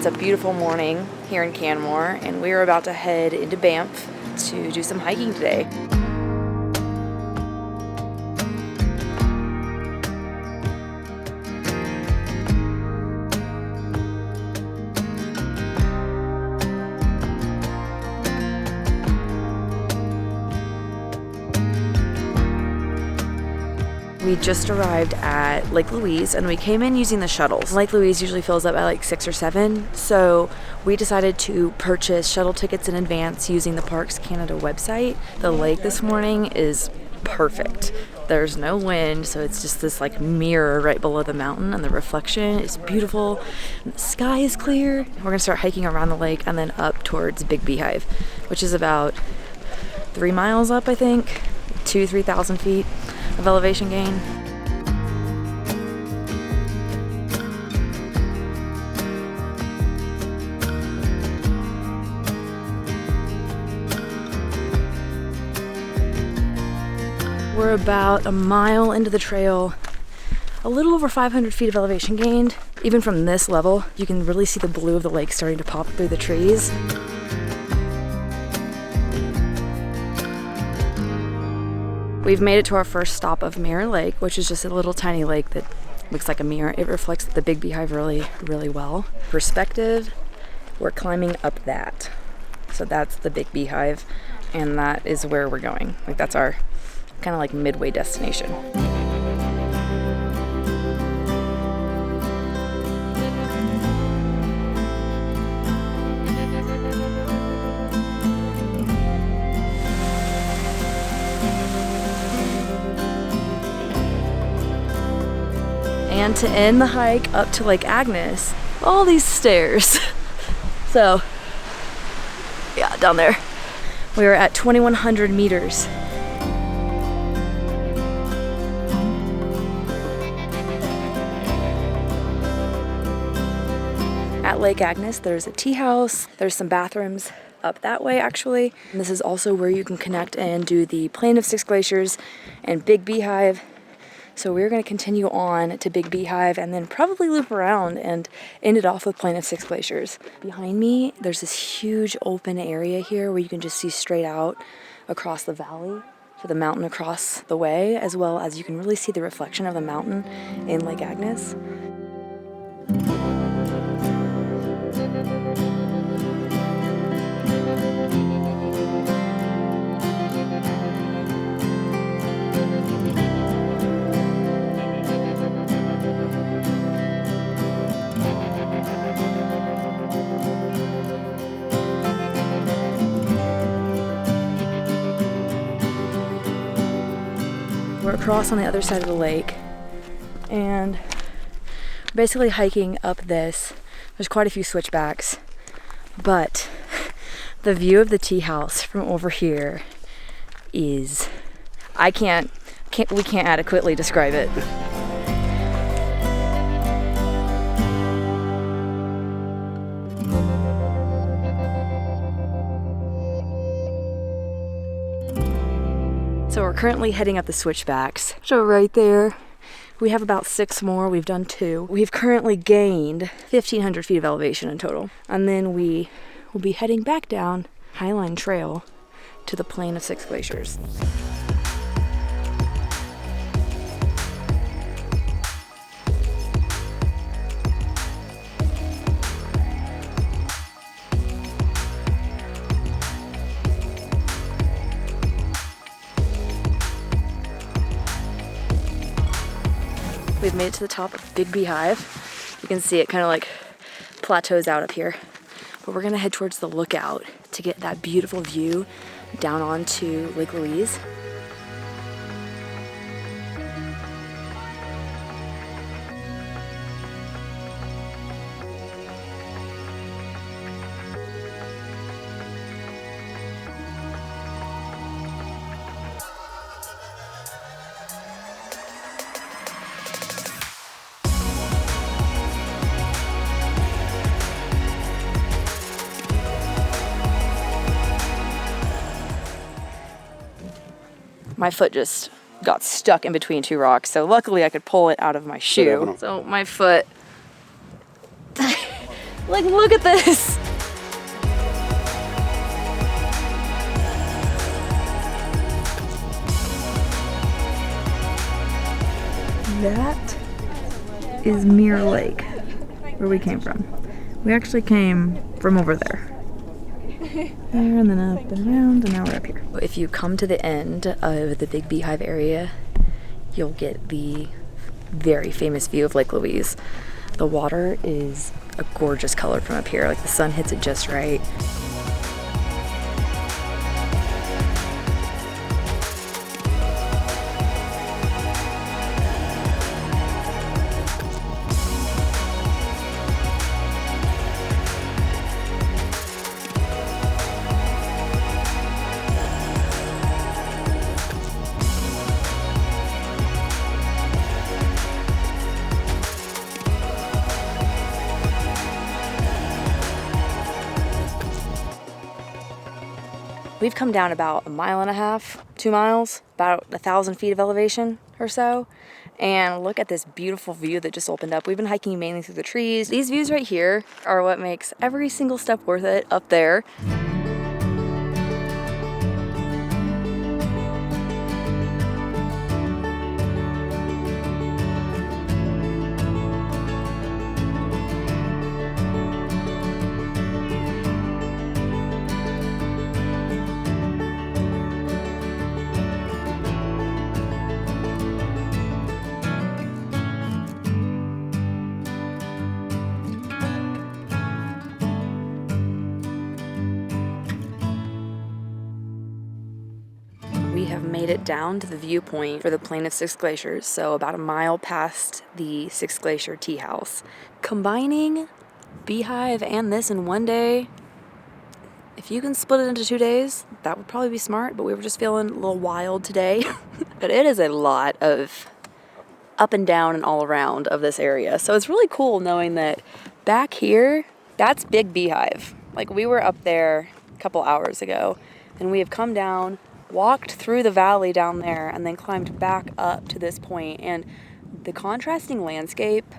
It's a beautiful morning here in Canmore, and we are about to head into Banff to do some hiking today. We just arrived at Lake Louise and we came in using the shuttles. Lake Louise usually fills up at like 6 or 7, so we decided to purchase shuttle tickets in advance using the Parks Canada website. The lake this morning is perfect. There's no wind, so it's just this like mirror right below the mountain, and the reflection is beautiful. The sky is clear. We're gonna start hiking around the lake and then up towards Big Beehive, which is about 3 miles up, I think, 3,000 feet of elevation gain. We're about a mile into the trail, a little over 500 feet of elevation gained. Even from this level, you can really see the blue of the lake starting to pop through the trees. We've made it to our first stop of Mirror Lake, which is just a little tiny lake that looks like a mirror. It reflects the Big Beehive really, really well. Perspective, we're climbing up that. So that's the Big Beehive, and that is where we're going. Like that's our kind of like midway destination. And to end the hike up to Lake Agnes, all these stairs. So, yeah, down there. We are at 2,100 meters. At Lake Agnes, there's a tea house. There's some bathrooms up that way, actually. And this is also where you can connect and do the Plain of Six Glaciers and Big Beehive. So we're going to continue on to Big Beehive and then probably loop around and end it off with Plain of Six Glaciers. Behind me, there's this huge open area here where you can just see straight out across the valley to the mountain across the way, as well as you can really see the reflection of the mountain in Lake Agnes. We're across on the other side of the lake, and basically hiking up this. There's quite a few switchbacks, but the view of the tea house from over here is, we can't adequately describe it. So we're currently heading up the switchbacks. So right there, we have about 6 more. We've done 2. We've currently gained 1,500 feet of elevation in total. And then we will be heading back down Highline Trail to the Plain of Six Glaciers. We've made it to the top of Big Beehive. You can see it kind of like plateaus out up here. But we're gonna head towards the lookout to get that beautiful view down onto Lake Louise. My foot just got stuck in between 2 rocks, so luckily I could pull it out of my shoe. So my foot Like, look at this. That is Mirror Lake, where we came from. We actually came from over there. There and then up and around, and now we're up here. If you come to the end of the Big Beehive area, you'll get the very famous view of Lake Louise. The water is a gorgeous color from up here, like the sun hits it just right. We've come down about 1.5 miles, 2 miles, about 1,000 feet of elevation or so. And look at this beautiful view that just opened up. We've been hiking mainly through the trees. These views right here are what makes every single step worth it up there. We have made it down to the viewpoint for the Plain of Six Glaciers, so about 1 mile past the Six Glacier tea house. Combining Beehive and this in one day, if you can split it into 2 days, that would probably be smart, but we were just feeling a little wild today. But it is a lot of up and down and all around of this area. So it's really cool knowing that back here, that's Big Beehive. Like, we were up there a couple hours ago, and we have come down, walked through the valley down there, and then climbed back up to this point. And the contrasting landscape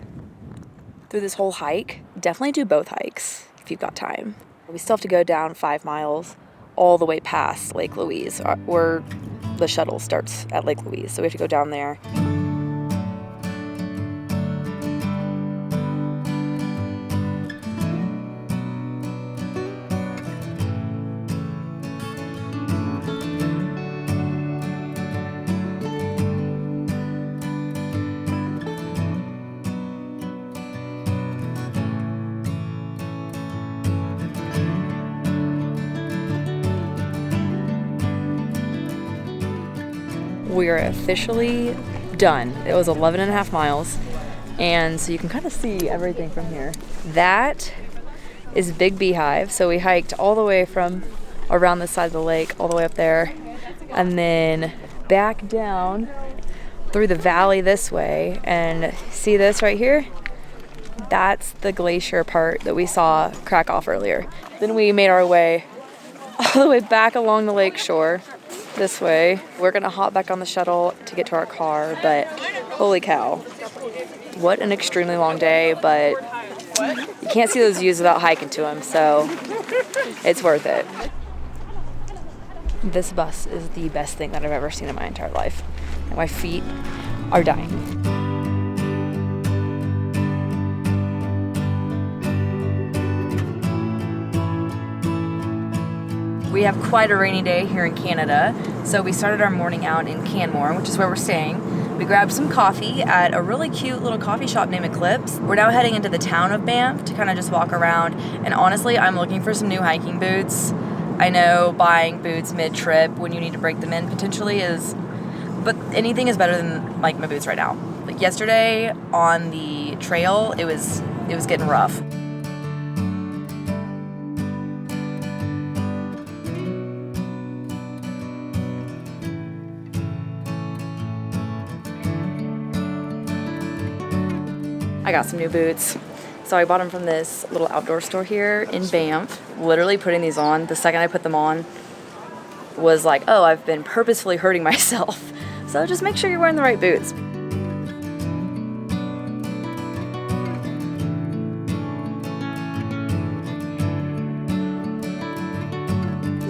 through this whole hike, definitely do both hikes if you've got time. We still have to go down 5 miles all the way past Lake Louise, where the shuttle starts at Lake Louise. So we have to go down there. We are officially done. It was 11.5 miles, and so you can kind of see everything from here. That is Big Beehive. So we hiked all the way from around the side of the lake all the way up there, and then back down through the valley this way. And see this right here? That's the glacier part that we saw crack off earlier. Then we made our way all the way back along the lake shore this way. We're gonna hop back on the shuttle to get to our car, but holy cow, what an extremely long day. But you can't see those views without hiking to them, so it's worth it. This bus is the best thing that I've ever seen in my entire life, and my feet are dying. We have quite a rainy day here in Canada, so we started our morning out in Canmore, which is where we're staying. We grabbed some coffee at a really cute little coffee shop named Eclipse. We're now heading into the town of Banff to kind of just walk around, and honestly, I'm looking for some new hiking boots. I know buying boots mid-trip when you need to break them in potentially is, but anything is better than like my boots right now. Like yesterday on the trail, it was getting rough. I got some new boots. So I bought them from this little outdoor store here in Banff. Literally putting these on, the second I put them on was like, oh, I've been purposefully hurting myself. So just make sure you're wearing the right boots.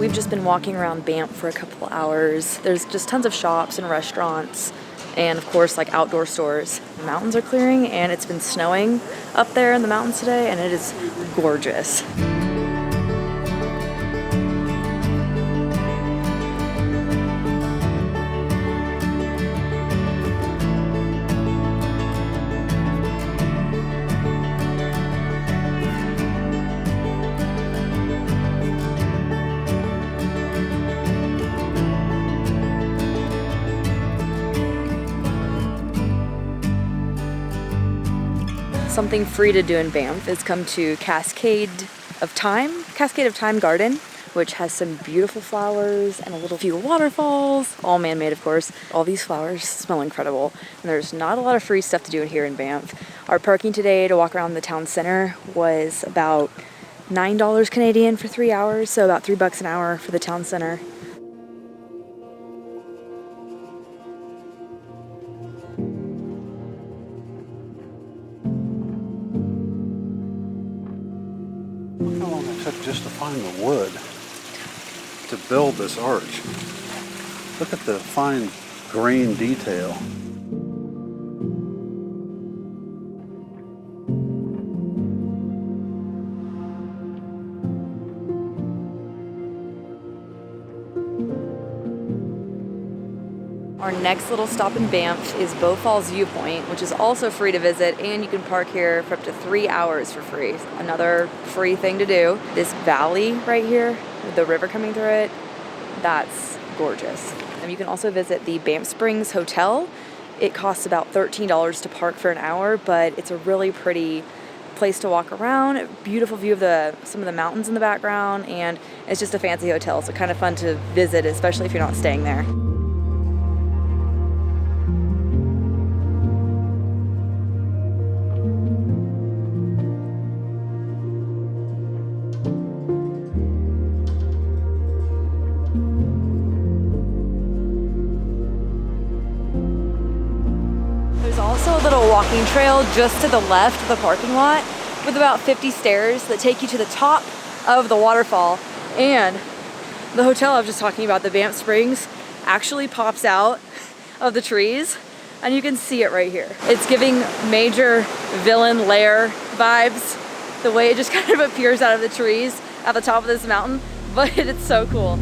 we've just been walking around Banff for a couple hours. There's just tons of shops and restaurants and of course like outdoor stores. The mountains are clearing and it's been snowing up there in the mountains today and it is gorgeous. Something free to do in Banff is come to Cascade of Time Garden, which has some beautiful flowers and a little few waterfalls, all man-made of course. All these flowers smell incredible and there's not a lot of free stuff to do here in Banff. Our parking today to walk around the town center was about $9 Canadian for 3 hours, so about $3 an hour for the town center. Just to find the wood to build this arch. Look at the fine grain detail. Our next little stop in Banff is Bow Falls Viewpoint, which is also free to visit, and you can park here for up to 3 hours for free. Another free thing to do. This valley right here, with the river coming through it, that's gorgeous. And you can also visit the Banff Springs Hotel. It costs about $13 to park for an hour, but it's a really pretty place to walk around. A beautiful view of some of the mountains in the background, and it's just a fancy hotel, so kind of fun to visit, especially if you're not staying there. Also a little walking trail just to the left of the parking lot with about 50 stairs that take you to the top of the waterfall. And the hotel I was just talking about, the Banff Springs, actually pops out of the trees and you can see it right here. It's giving major villain lair vibes, the way it just kind of appears out of the trees at the top of this mountain, but it's so cool.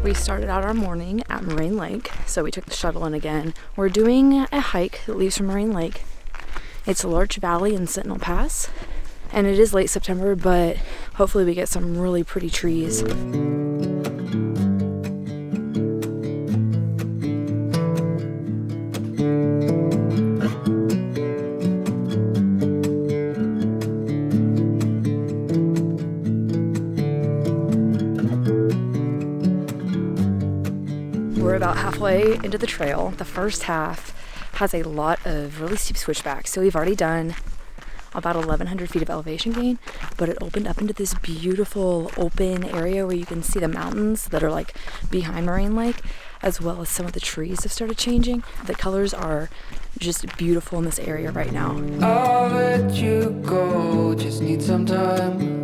We started out our morning at Moraine Lake, so we took the shuttle in again. We're doing a hike that leaves from Moraine Lake. It's Larch Valley and Sentinel Pass, and it is late September, but hopefully we get some really pretty trees. We're about halfway into the trail. The first half has a lot of really steep switchbacks. So we've already done about 1,100 feet of elevation gain, but it opened up into this beautiful open area where you can see the mountains that are like behind Moraine Lake, as well as some of the trees have started changing. The colors are just beautiful in this area right now. I'll let you go, just need some time.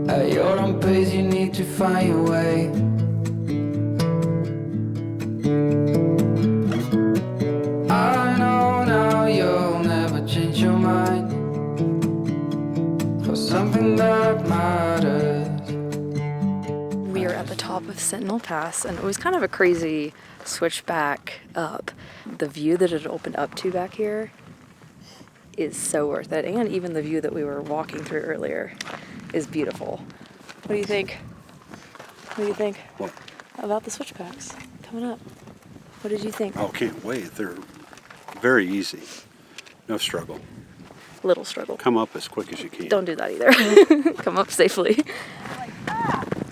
At your own pace, you need to find your way. I know now you'll never change your mind for something that matters. top of Sentinel Pass, and it was kind of a crazy switchback up. The view that it opened up to back here is so worth it, and even the view that we were walking through earlier is beautiful. What do you think? What do you think What? about the switchbacks coming up? What did you think? Oh, can't wait. They're very easy. No struggle. Little struggle. Come up as quick as you can. Don't do that either. Come up safely.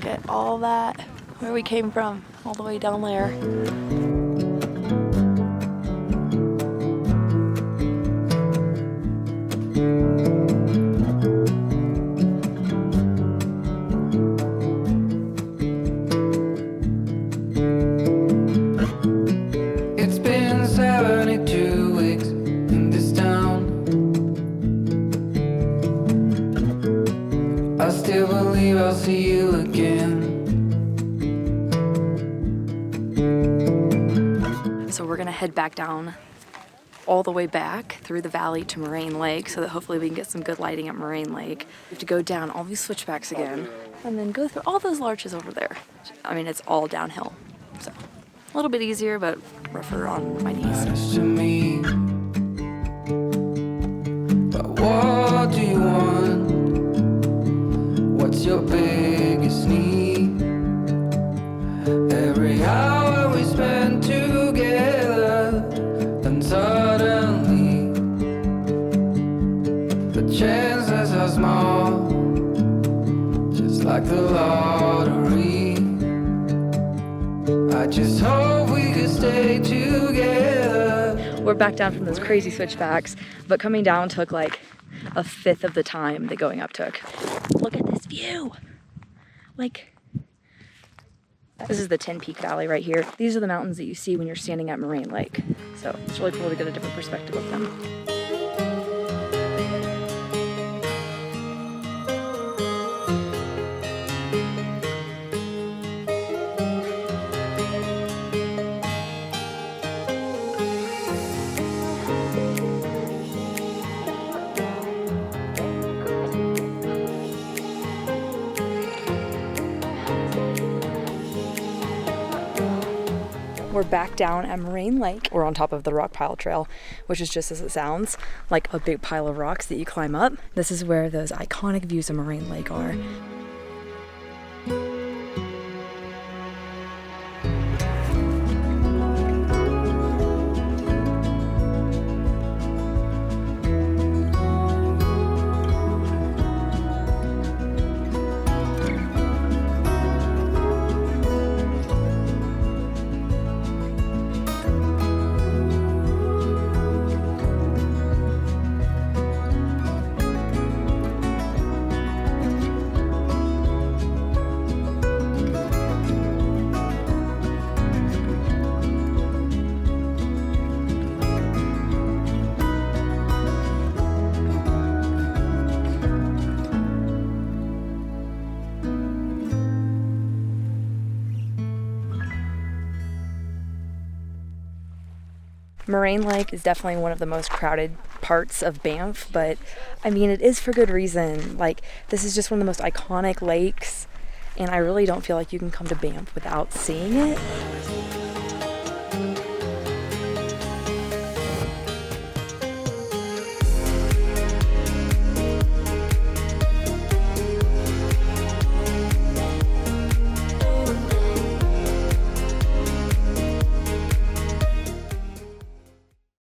Get all that where we came from, all the way down there. It's been 72 weeks in this town. I still believe I'll see you again. So we're gonna head back down all the way back through the valley to Moraine Lake so that hopefully we can get some good lighting at Moraine Lake. We have to go down all these switchbacks again and then go through all those larches over there. I mean, it's all downhill. So a little bit easier, but rougher on my knees. Matters to me. But what do you want? What's your biggest need? Every hour we spend together, then suddenly the chances are small, just like the lottery. I just hope we could stay together. We're back down from those crazy switchbacks, but coming down took like a fifth of the time that going up took. Look at this view. Like, this is the Tin Peak Valley right here. These are the mountains that you see when you're standing at Moraine Lake. So it's really cool to get a different perspective of them. We're back down at Moraine Lake. We're on top of the Rock Pile Trail, which is just as it sounds, like a big pile of rocks that you climb up. This is where those iconic views of Moraine Lake are. Moraine Lake is definitely one of the most crowded parts of Banff, but I mean, it is for good reason. Like, this is just one of the most iconic lakes, and I really don't feel like you can come to Banff without seeing it.